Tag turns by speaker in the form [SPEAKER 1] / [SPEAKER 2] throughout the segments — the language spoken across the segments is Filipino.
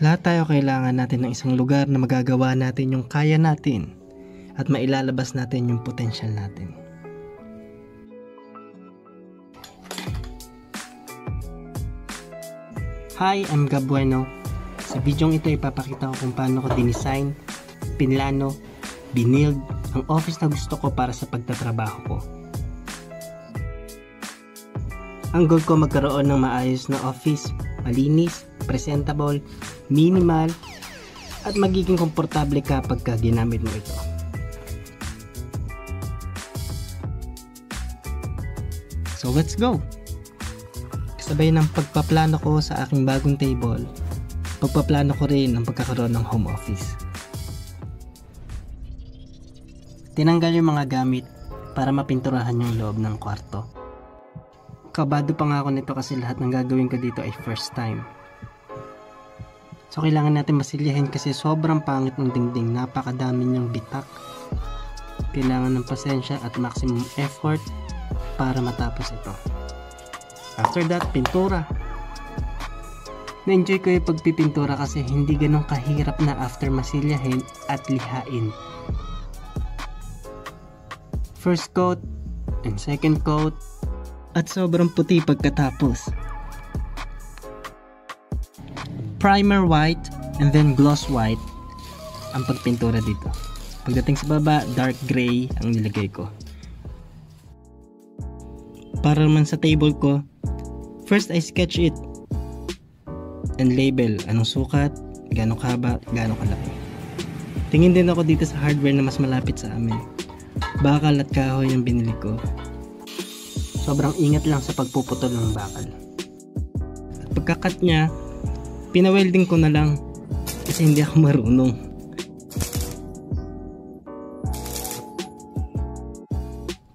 [SPEAKER 1] Lahat tayo kailangan natin ng isang lugar na magagawa natin yung kaya natin at mailalabas natin yung potensyal natin. Hi, I'm Gab Bueno. Sa videong ito ipapakita ko kung paano ko dinesign, pinlano, binild ang office na gusto ko para sa pagtatrabaho ko. Ang goal ko magkaroon ng maayos na office, malinis, presentable, minimal, at magiging komportable kapag ginamit mo ito. So let's go! Kasabay ng pagpaplano ko sa aking bagong table, pagpaplano ko rin ang pagkakaroon ng home office. Tinanggal yung mga gamit para mapinturahan yung loob ng kwarto. Kabado pa nga ako nito kasi lahat ng gagawin ko dito ay first time. So kailangan natin masilyahin kasi sobrang pangit ng dingding, napakadami niyang bitak. Kailangan ng pasensya at maximum effort para matapos ito. After that, pintura. Na-enjoy ko yung pagpipintura kasi hindi ganun kahirap na after masilyahin at lihain. First coat and second coat at sobrang puti pagkatapos. Primer white and then gloss white ang pagpintura dito. Pagdating sa baba, dark gray ang nilagay ko. Para naman sa table ko, first I sketch it and label anong sukat, gaano kahaba, gaano kalaki. Tingin din ako dito sa hardware na mas malapit sa amin. Bakal at kahoy yung binili ko. Sobrang ingat lang sa pagpuputol ng bakal. At pagkakat niya, pinawelding ko na lang kasi hindi ako marunong.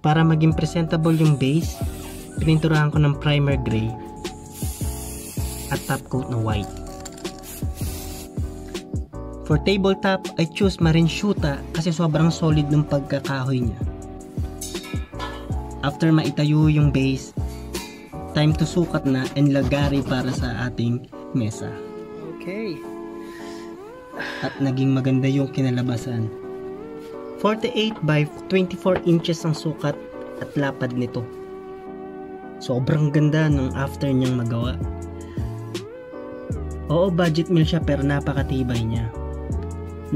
[SPEAKER 1] Para maging presentable yung base, pininturahan ko ng primer gray at top coat na white. For tabletop, I choose Marinchuta kasi sobrang solid ng pagkakahoy niya. After maitayo yung base, time to sukat na and lagari para sa ating mesa. Okay. At naging maganda yung kinalabasan. 48 by 24 inches ang sukat at lapad nito. Sobrang ganda nung after niyang magawa. Oo, budget meal siya pero napakatibay niya.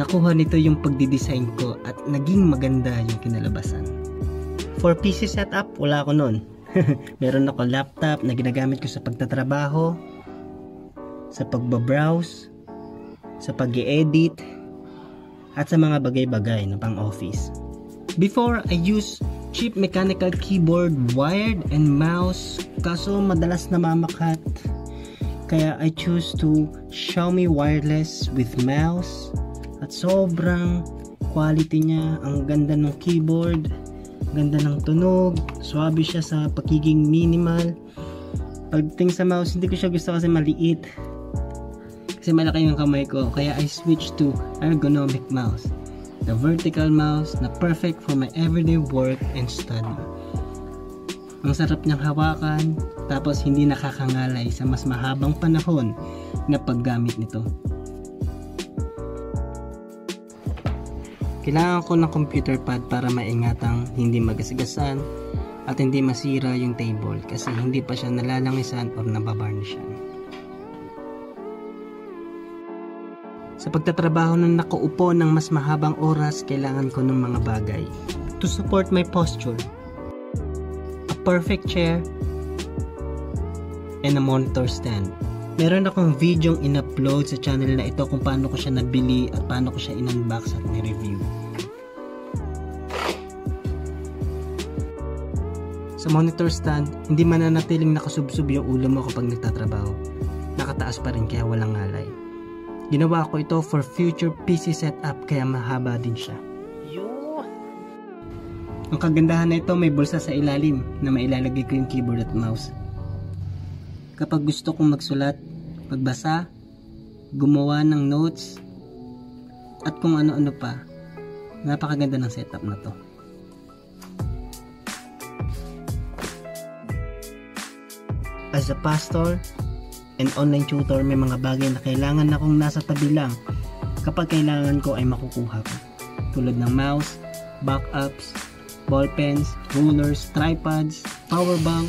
[SPEAKER 1] Nakuha nito yung pagdidesign ko at naging maganda yung kinalabasan. For PC setup, wala ako nun. Meron ako laptop na ginagamit ko sa pagtatrabaho, sa pagbabrowse, sa pag-i-edit, at sa mga bagay-bagay na pang-office. Before, I use cheap mechanical keyboard, wired, and mouse, kaso madalas namamakat. Kaya I choose to Xiaomi wireless with mouse, at sobrang quality niya, ang ganda ng keyboard, ganda ng tunog, swabe siya sa pagiging minimal. Pagdating sa mouse, hindi ko siya gusto kasi maliit. Kasi malaki yung kamay ko, kaya I switched to ergonomic mouse. The vertical mouse na perfect for my everyday work and study. Ang sarap niyang hawakan, tapos hindi nakakangalay sa mas mahabang panahon na paggamit nito. Kailangan ko ng computer pad para maingatang hindi magasigasan at hindi masira yung table kasi hindi pa siya nalalangisan o nababarnishan. Sa pagtatrabaho na nakaupo ng mas mahabang oras, kailangan ko ng mga bagay to support my posture. A perfect chair and a monitor stand. Meron akong video in-upload sa channel na ito kung paano ko siya nabili at paano ko siya in-unbox at ni-review. Sa monitor stand, hindi mananatiling nakasubsob yung ulo mo kapag nagtatrabaho. Nakataas pa rin kaya walang ngalay. Ginawa ko ito for future PC setup kaya mahaba din siya. Ang kagandahan na ito, may bulsa sa ilalim na mailalagay ko yung keyboard at mouse. Kapag gusto kong magsulat, magbasa, gumawa ng notes, at kung ano-ano pa, napakaganda ng setup na to. As a pastor, and online tutor, may mga bagay na kailangan akong nasa tabi lang kapag kailangan ko ay makukuha ko. Tulad ng mouse, backups, ballpens, rulers, tripods, power bank.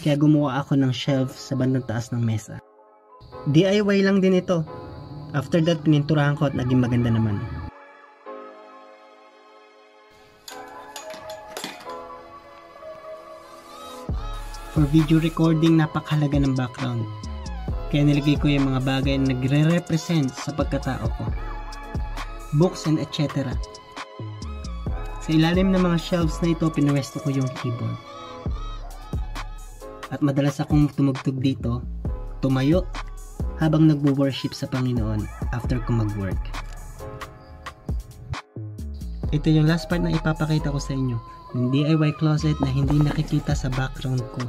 [SPEAKER 1] Kaya gumawa ako ng shelf sa bandang taas ng mesa. DIY lang din ito. After that, pininturahan ko at naging maganda naman. For video recording, napakahalaga ng background. Kaya nilagay ko yung mga bagay na nagre-represent sa pagkatao ko. Books and etc. Sa ilalim ng mga shelves na ito, pinwesto ko yung keyboard. At madalas akong tumugtog dito, tumayo, habang nagwo-worship sa Panginoon after ko mag-work. Ito yung last part na ipapakita ko sa inyo, yung DIY closet na hindi nakikita sa background ko.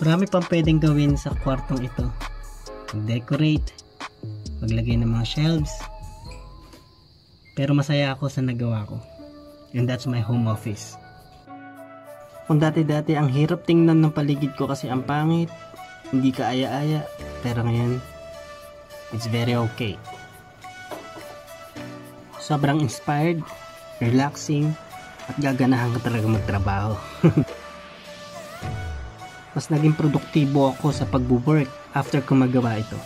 [SPEAKER 1] Marami pang pwedeng gawin sa kwartong ito. Mag-decorate, maglagay ng mga shelves. Pero masaya ako sa nagawa ko. And that's my home office. Kung dati-dati ang hirap tingnan ng paligid ko kasi ang pangit, hindi ka aya-aya, pero ngayon, it's very okay. Sobrang inspired, relaxing, at gaganahan ka talaga magtrabaho. Mas naging produktibo ako sa pagbo-work after ko magawa ito.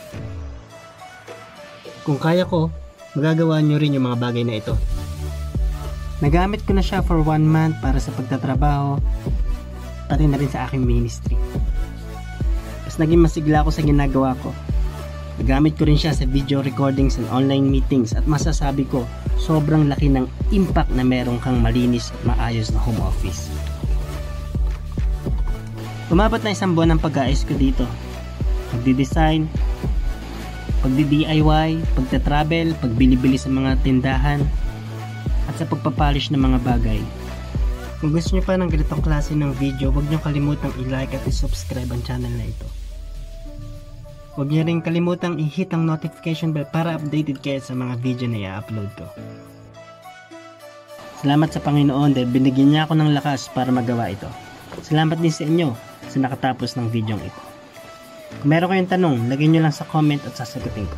[SPEAKER 1] Kung kaya ko, magagawa nyo rin yung mga bagay na ito. Nagamit ko na siya for 1 month para sa pagtatrabaho, pati na rin sa aking ministry. Mas naging masigla ako sa ginagawa ko. Nagamit ko rin siya sa video recordings and online meetings at masasabi ko, sobrang laki ng impact na meron kang malinis at maayos na home office. Umabot na 1 buwan ang pag-aayos ko dito. Pagdi-design, pagdi-DIY, pagta-travel, pagbili-bili sa mga tindahan, at sa pagpapolish ng mga bagay. Kung gusto nyo pa ng ganitong klase ng video, huwag nyo kalimutang i-like at i-subscribe ang channel na ito. Huwag nyo rin kalimutang i-hit ang notification bell para updated kayo sa mga video na i-upload ko. Salamat sa Panginoon dahil binigyan niya ako ng lakas para magawa ito. Salamat din sa inyo sa nakatapos ng video ito. Kung meron kayong tanong, lagay nyo lang sa comment at sasagutin ko.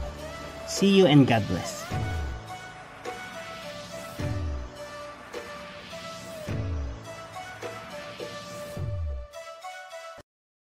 [SPEAKER 1] See you and God bless.